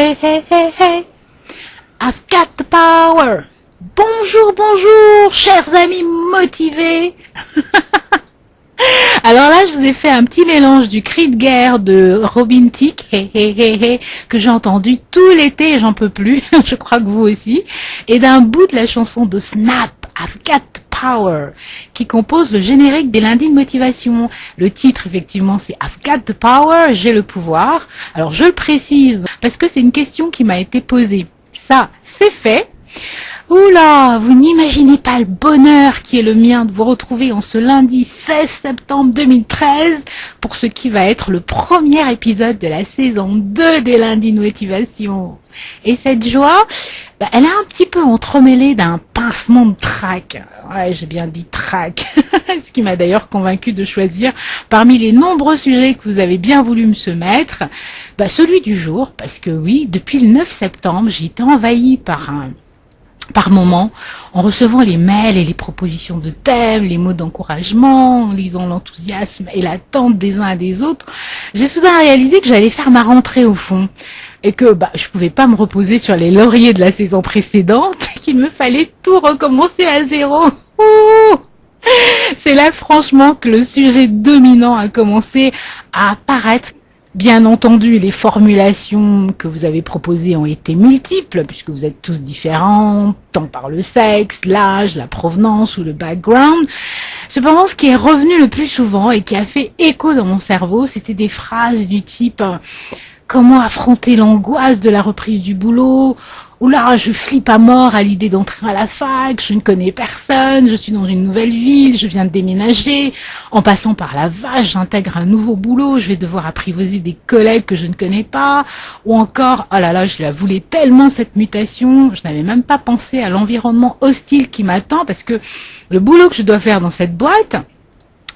Hey, hey, hey, hey, I've got the power. Bonjour, bonjour, chers amis motivés. Alors là, je vous ai fait un petit mélange du cri de guerre de Robin Thicke, hey, hey, hey, hey, que j'ai entendu tout l'été et j'en peux plus, je crois que vous aussi, et d'un bout de la chanson de Snap, I've got the power, qui compose le générique des lundis de motivation. Le titre, effectivement, c'est I've got the power, j'ai le pouvoir. Alors, je le précise, parce que c'est une question qui m'a été posée. Ça, c'est fait. Oula, vous n'imaginez pas le bonheur qui est le mien de vous retrouver en ce lundi 16 septembre 2013 pour ce qui va être le premier épisode de la saison 2 des lundis de motivation. Et cette joie, elle est un petit peu entremêlée d'un pincement de trac. Ouais, j'ai bien dit trac. Ce qui m'a d'ailleurs convaincu de choisir parmi les nombreux sujets que vous avez bien voulu me soumettre, celui du jour, parce que oui, depuis le 9 septembre, j'ai été envahie par moment, en recevant les mails et les propositions de thèmes, les mots d'encouragement, en lisant l'enthousiasme et l'attente des uns et des autres, j'ai soudain réalisé que j'allais faire ma rentrée au fond et que je pouvais pas me reposer sur les lauriers de la saison précédente, qu'il me fallait tout recommencer à zéro. Ouh, c'est là franchement que le sujet dominant a commencé à apparaître. Bien entendu, les formulations que vous avez proposées ont été multiples, puisque vous êtes tous différents, tant par le sexe, l'âge, la provenance ou le background. Cependant, ce qui est revenu le plus souvent et qui a fait écho dans mon cerveau, c'était des phrases du type « Comment affronter l'angoisse de la reprise du boulot ?» ou là, je flippe à mort à l'idée d'entrer à la fac, je ne connais personne, je suis dans une nouvelle ville, je viens de déménager, en passant par la vache, j'intègre un nouveau boulot, je vais devoir apprivoiser des collègues que je ne connais pas, ou encore, oh là là, je la voulais tellement cette mutation, je n'avais même pas pensé à l'environnement hostile qui m'attend, parce que le boulot que je dois faire dans cette boîte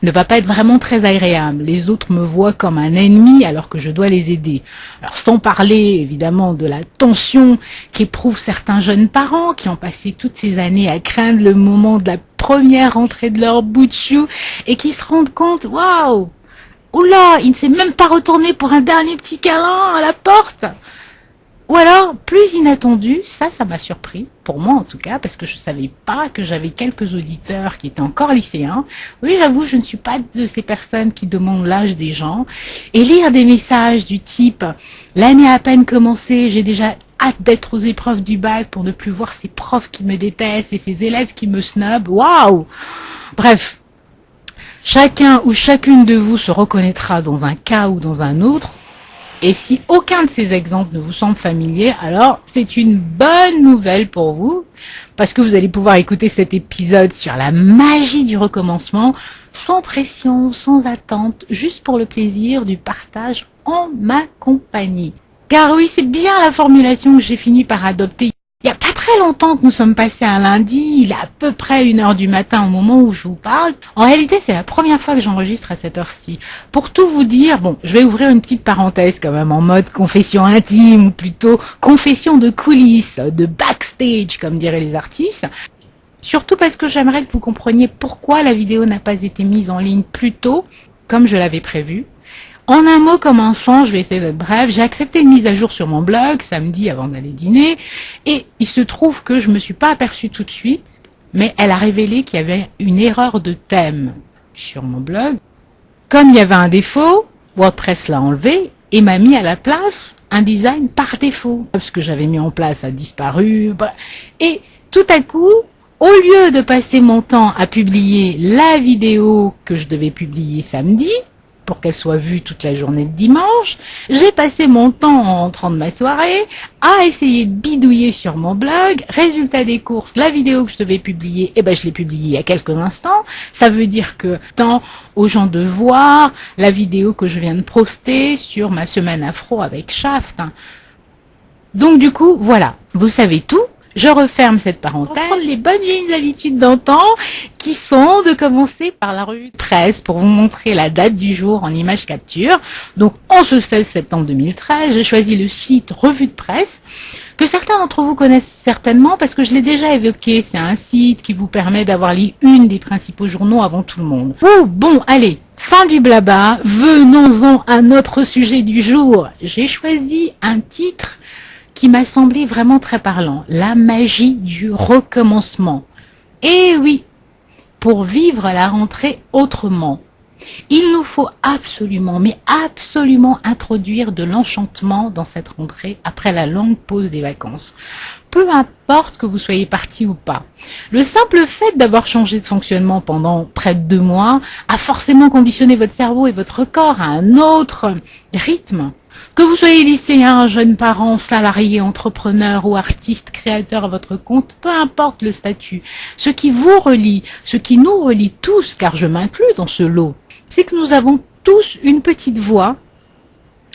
ne va pas être vraiment très agréable. Les autres me voient comme un ennemi alors que je dois les aider. Alors sans parler évidemment de la tension qu'éprouvent certains jeunes parents qui ont passé toutes ces années à craindre le moment de la première rentrée de leur bout de chou et qui se rendent compte, waouh, oula, il ne s'est même pas retourné pour un dernier petit câlin à la porte. Ou alors, plus inattendu, ça m'a surpris, pour moi en tout cas, parce que je savais pas que j'avais quelques auditeurs qui étaient encore lycéens. Oui, j'avoue, je ne suis pas de ces personnes qui demandent l'âge des gens. Et lire des messages du type « L'année a à peine commencé, j'ai déjà hâte d'être aux épreuves du bac pour ne plus voir ces profs qui me détestent et ces élèves qui me snobent. Waouh !» Bref, chacun ou chacune de vous se reconnaîtra dans un cas ou dans un autre. Et si aucun de ces exemples ne vous semble familier, alors c'est une bonne nouvelle pour vous, parce que vous allez pouvoir écouter cet épisode sur la magie du recommencement, sans pression, sans attente, juste pour le plaisir du partage en ma compagnie. Car oui, c'est bien la formulation que j'ai fini par adopter. Il n'y a pas très longtemps que nous sommes passés un lundi, il est à peu près 1h du matin au moment où je vous parle. En réalité, c'est la première fois que j'enregistre à cette heure-ci. Pour tout vous dire, je vais ouvrir une petite parenthèse quand même en mode confession intime, ou plutôt confession de coulisses, de backstage, comme diraient les artistes. Surtout parce que j'aimerais que vous compreniez pourquoi la vidéo n'a pas été mise en ligne plus tôt, comme je l'avais prévu. En un mot commençant, je vais essayer d'être bref, j'ai accepté une mise à jour sur mon blog samedi avant d'aller dîner et il se trouve que je me suis pas aperçue tout de suite, mais elle a révélé qu'il y avait une erreur de thème sur mon blog. Comme il y avait un défaut, WordPress l'a enlevé et m'a mis à la place un design par défaut. Ce que j'avais mis en place a disparu et tout à coup, au lieu de passer mon temps à publier la vidéo que je devais publier samedi, pour qu'elle soit vue toute la journée de dimanche, j'ai passé mon temps en rentrant de ma soirée à essayer de bidouiller sur mon blog. Résultat des courses, la vidéo que je devais publier, je l'ai publiée il y a quelques instants. Ça veut dire que tant aux gens de voir la vidéo que je viens de poster sur ma semaine afro avec Shaft. Donc du coup, voilà, vous savez tout. Je referme cette parenthèse. On va prendre les bonnes vieilles habitudes d'antan qui sont de commencer par la revue de presse pour vous montrer la date du jour en image capture. Donc, en ce 16 septembre 2013, j'ai choisi le site Revue de presse que certains d'entre vous connaissent certainement parce que je l'ai déjà évoqué. C'est un site qui vous permet d'avoir les unes des principaux journaux avant tout le monde. Bon, allez, fin du blabla. Venons-en à notre sujet du jour. J'ai choisi un titre qui m'a semblé vraiment très parlant. La magie du recommencement. Et oui, pour vivre la rentrée autrement, il nous faut absolument, mais absolument introduire de l'enchantement dans cette rentrée après la longue pause des vacances. Peu importe que vous soyez parti ou pas. Le simple fait d'avoir changé de fonctionnement pendant près de 2 mois a forcément conditionné votre cerveau et votre corps à un autre rythme. Que vous soyez lycéen, jeune parent, salarié, entrepreneur ou artiste, créateur à votre compte, peu importe le statut, ce qui vous relie, ce qui nous relie tous, car je m'inclus dans ce lot, c'est que nous avons tous une petite voix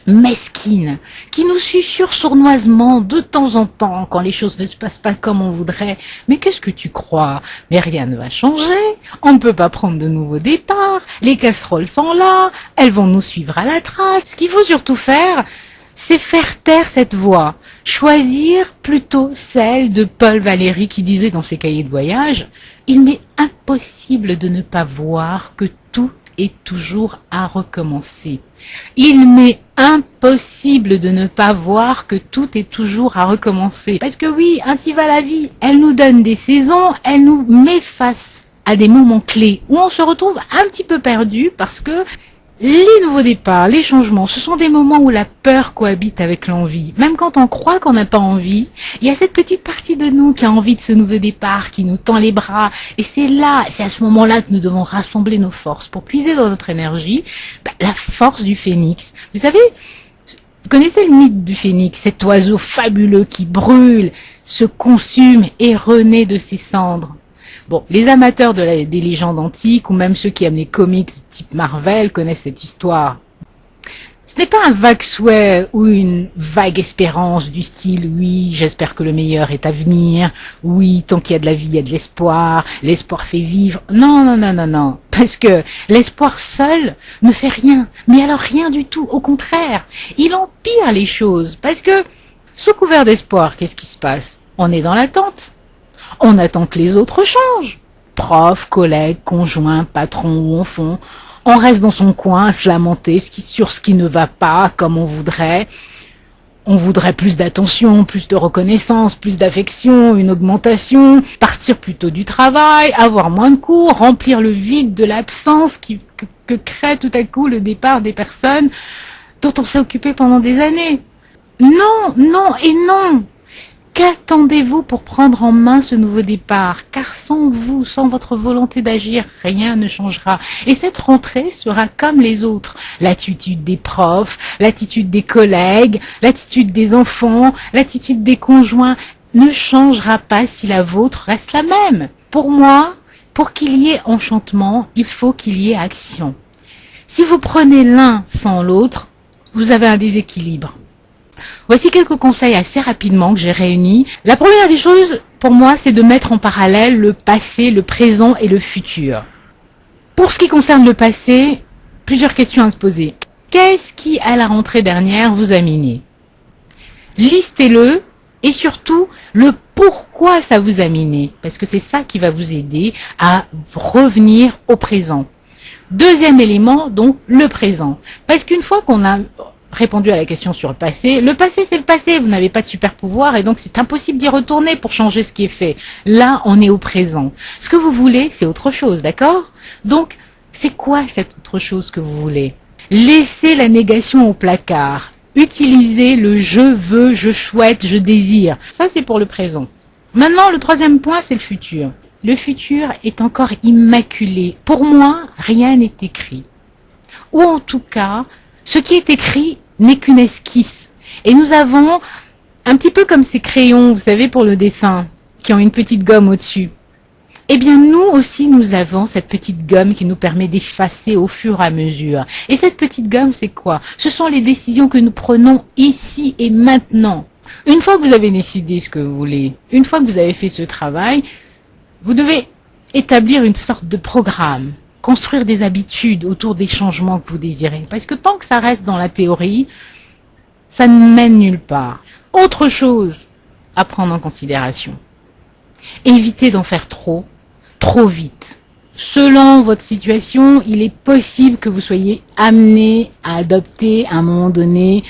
mesquine qui nous susurre sournoisement de temps en temps quand les choses ne se passent pas comme on voudrait. Mais qu'est-ce que tu crois? Mais rien ne va changer, on ne peut pas prendre de nouveaux départs, les casseroles sont là, elles vont nous suivre à la trace. Ce qu'il faut surtout faire, c'est faire taire cette voix, choisir plutôt celle de Paul Valéry qui disait dans ses cahiers de voyage « Il m'est impossible de ne pas voir que tout est toujours à recommencer. Il m'est impossible de ne pas voir que tout est toujours à recommencer. » Parce que oui, ainsi va la vie. Elle nous donne des saisons, elle nous met face à des moments clés où on se retrouve un petit peu perdu parce que les nouveaux départs, les changements, ce sont des moments où la peur cohabite avec l'envie. Même quand on croit qu'on n'a pas envie, il y a cette petite partie de nous qui a envie de ce nouveau départ, qui nous tend les bras. Et c'est à ce moment-là que nous devons rassembler nos forces pour puiser dans notre énergie la force du phénix. Vous savez, vous connaissez le mythe du phénix, cet oiseau fabuleux qui brûle, se consume et renaît de ses cendres. Bon, les amateurs des légendes antiques ou même ceux qui aiment les comics type Marvel connaissent cette histoire. Ce n'est pas un vague souhait ou une vague espérance du style « oui, j'espère que le meilleur est à venir »,« oui, tant qu'il y a de la vie, il y a de l'espoir, l'espoir fait vivre ». Non, non, non, non, non, parce que l'espoir seul ne fait rien, mais alors rien du tout, au contraire, il empire les choses, parce que sous couvert d'espoir, qu'est-ce qui se passe? On est dans l'attente. On attend que les autres changent. Prof, collègues, conjoints, patrons ou enfants. On reste dans son coin à se lamenter sur ce qui ne va pas comme on voudrait. On voudrait plus d'attention, plus de reconnaissance, plus d'affection, une augmentation, partir plus tôt du travail, avoir moins de cours, remplir le vide de l'absence que crée tout à coup le départ des personnes dont on s'est occupé pendant des années. Non, non et non! Qu'attendez-vous pour prendre en main ce nouveau départ? Car sans vous, sans votre volonté d'agir, rien ne changera. Et cette rentrée sera comme les autres. L'attitude des profs, l'attitude des collègues, l'attitude des enfants, l'attitude des conjoints ne changera pas si la vôtre reste la même. Pour moi, pour qu'il y ait enchantement, il faut qu'il y ait action. Si vous prenez l'un sans l'autre, vous avez un déséquilibre. Voici quelques conseils assez rapidement que j'ai réunis. La première des choses, pour moi, c'est de mettre en parallèle le passé, le présent et le futur. Pour ce qui concerne le passé, plusieurs questions à se poser. Qu'est-ce qui, à la rentrée dernière, vous a miné? Listez-le et surtout, le pourquoi ça vous a miné. Parce que c'est ça qui va vous aider à revenir au présent. Deuxième élément, donc, le présent. Parce qu'une fois qu'on a répondu à la question sur le passé c'est le passé, vous n'avez pas de super pouvoir et donc c'est impossible d'y retourner pour changer ce qui est fait. Là, on est au présent. Ce que vous voulez, c'est autre chose, d'accord? Donc, c'est quoi cette autre chose que vous voulez? Laissez la négation au placard. Utilisez le je veux, je souhaite, je désire. Ça, c'est pour le présent. Maintenant, le troisième point, c'est le futur. Le futur est encore immaculé. Pour moi, rien n'est écrit. Ou en tout cas, ce qui est écrit n'est qu'une esquisse. Et nous avons, un petit peu comme ces crayons, vous savez, pour le dessin, qui ont une petite gomme au-dessus. Eh bien, nous aussi, nous avons cette petite gomme qui nous permet d'effacer au fur et à mesure. Et cette petite gomme, c'est quoi? Ce sont les décisions que nous prenons ici et maintenant. Une fois que vous avez décidé ce que vous voulez, une fois que vous avez fait ce travail, vous devez établir une sorte de programme. Construire des habitudes autour des changements que vous désirez. Parce que tant que ça reste dans la théorie, ça ne mène nulle part. Autre chose à prendre en considération. Évitez d'en faire trop vite. Selon votre situation, il est possible que vous soyez amené à adopter à un moment donné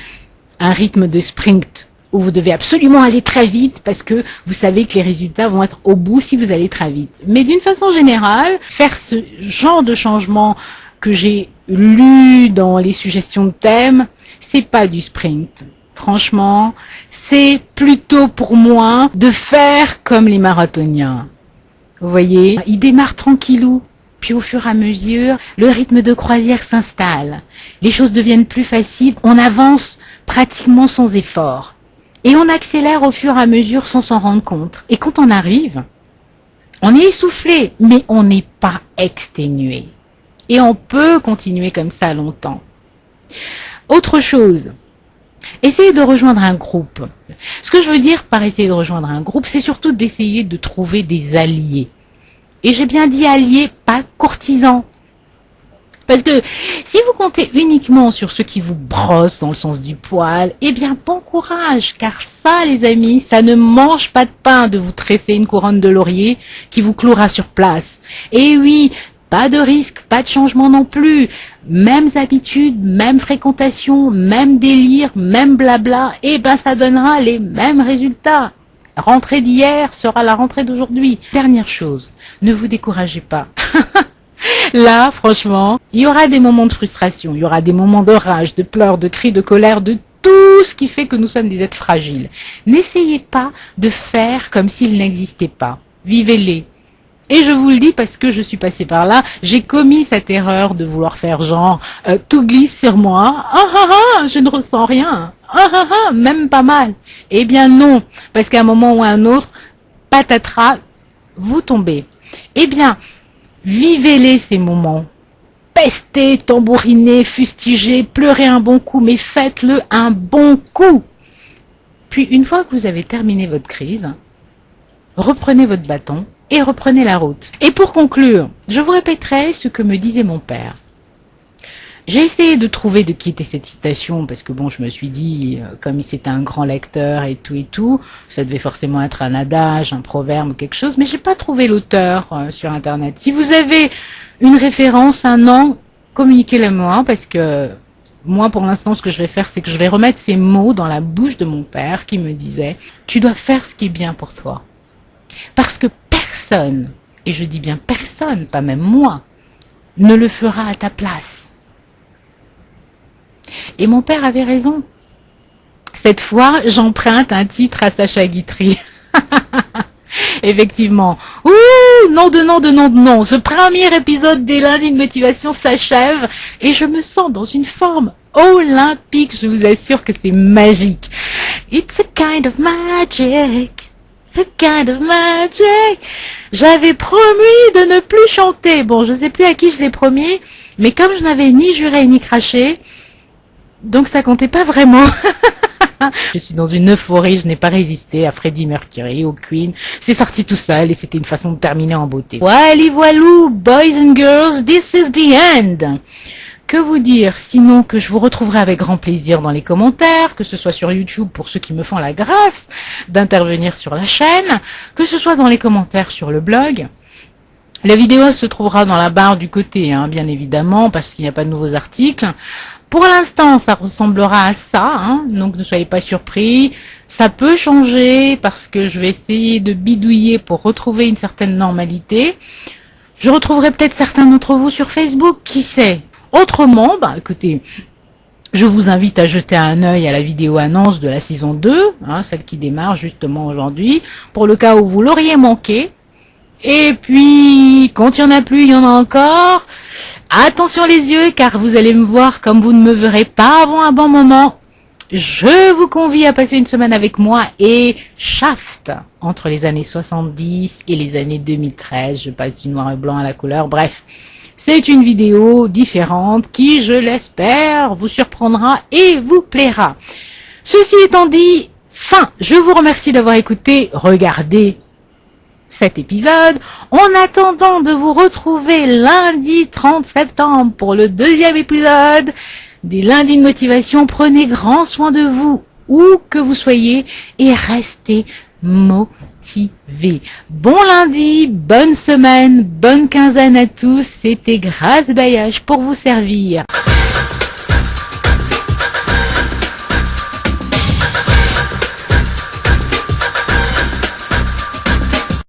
un rythme de sprint où vous devez absolument aller très vite parce que vous savez que les résultats vont être au bout si vous allez très vite. Mais d'une façon générale, faire ce genre de changement que j'ai lu dans les suggestions de thèmes, c'est pas du sprint. Franchement, c'est plutôt pour moi de faire comme les marathoniens. Vous voyez, ils démarrent tranquillou. Puis au fur et à mesure, le rythme de croisière s'installe. Les choses deviennent plus faciles. On avance pratiquement sans effort. Et on accélère au fur et à mesure sans s'en rendre compte. Et quand on arrive, on est essoufflé, mais on n'est pas exténué. Et on peut continuer comme ça longtemps. Autre chose, essayez de rejoindre un groupe. Ce que je veux dire par essayer de rejoindre un groupe, c'est surtout d'essayer de trouver des alliés. Et j'ai bien dit alliés, pas courtisans. Parce que si vous comptez uniquement sur ceux qui vous brossent dans le sens du poil, eh bien bon courage, car ça les amis, ça ne mange pas de pain de vous tresser une couronne de laurier qui vous clouera sur place. Et oui, pas de risque, pas de changement non plus. Mêmes habitudes, même fréquentation, même délire, même blabla, eh ben ça donnera les mêmes résultats. Rentrée d'hier sera la rentrée d'aujourd'hui. Dernière chose, ne vous découragez pas. Là, franchement, il y aura des moments de frustration, il y aura des moments de rage, de pleurs, de cris, de colère, de tout ce qui fait que nous sommes des êtres fragiles. N'essayez pas de faire comme s'ils n'existaient pas. Vivez-les. Et je vous le dis parce que je suis passée par là, j'ai commis cette erreur de vouloir faire genre, tout glisse sur moi, je ne ressens rien, même pas mal. Eh bien non, parce qu'à un moment ou à un autre, patatras, vous tombez. Eh bien, vivez-les ces moments. Pestez, tambourinez, fustigez, pleurez un bon coup, mais faites-le un bon coup. Puis une fois que vous avez terminé votre crise, reprenez votre bâton et reprenez la route. Et pour conclure, je vous répéterai ce que me disait mon père. J'ai essayé de trouver de qui était cette citation, parce que bon, je me suis dit, comme c'était un grand lecteur et tout, ça devait forcément être un adage, un proverbe ou quelque chose, mais j'ai pas trouvé l'auteur sur Internet. Si vous avez une référence, un nom, communiquez-le moi, parce que moi, pour l'instant, ce que je vais faire, c'est que je vais remettre ces mots dans la bouche de mon père qui me disait, tu dois faire ce qui est bien pour toi. Parce que personne, et je dis bien personne, pas même moi, ne le fera à ta place. Et mon père avait raison. Cette fois, j'emprunte un titre à Sacha Guitry. Effectivement. Ouh, nom de nom. Ce premier épisode des lundis de motivation s'achève et je me sens dans une forme olympique. Je vous assure que c'est magique. It's a kind of magic. A kind of magic. J'avais promis de ne plus chanter. Bon, je sais plus à qui je l'ai promis, mais comme je n'avais ni juré ni craché, donc ça comptait pas vraiment. Je suis dans une euphorie, je n'ai pas résisté à Freddie Mercury, au Queen. C'est sorti tout seul et c'était une façon de terminer en beauté. Voilou, boys and girls, this is the end. Que vous dire, sinon que je vous retrouverai avec grand plaisir dans les commentaires, que ce soit sur YouTube pour ceux qui me font la grâce d'intervenir sur la chaîne, que ce soit dans les commentaires sur le blog. La vidéo se trouvera dans la barre du côté, bien évidemment, parce qu'il n'y a pas de nouveaux articles. Pour l'instant, ça ressemblera à ça, donc ne soyez pas surpris. Ça peut changer parce que je vais essayer de bidouiller pour retrouver une certaine normalité. Je retrouverai peut-être certains d'entre vous sur Facebook, qui sait. Autrement, écoutez, je vous invite à jeter un œil à la vidéo annonce de la saison 2, celle qui démarre justement aujourd'hui, pour le cas où vous l'auriez manqué. Et puis, quand il n'y en a plus, il y en a encore. Attention les yeux, car vous allez me voir comme vous ne me verrez pas avant un bon moment. Je vous convie à passer une semaine avec moi et Shaft, entre les années 70 et les années 2013. Je passe du noir et blanc à la couleur. Bref, c'est une vidéo différente qui, je l'espère, vous surprendra et vous plaira. Ceci étant dit, je vous remercie d'avoir écouté, regardé cet épisode. En attendant de vous retrouver lundi 30 septembre pour le deuxième épisode des lundis de motivation, prenez grand soin de vous, où que vous soyez, et restez motivés. Bon lundi, bonne semaine, bonne quinzaine à tous. C'était Grace Bailliage pour vous servir.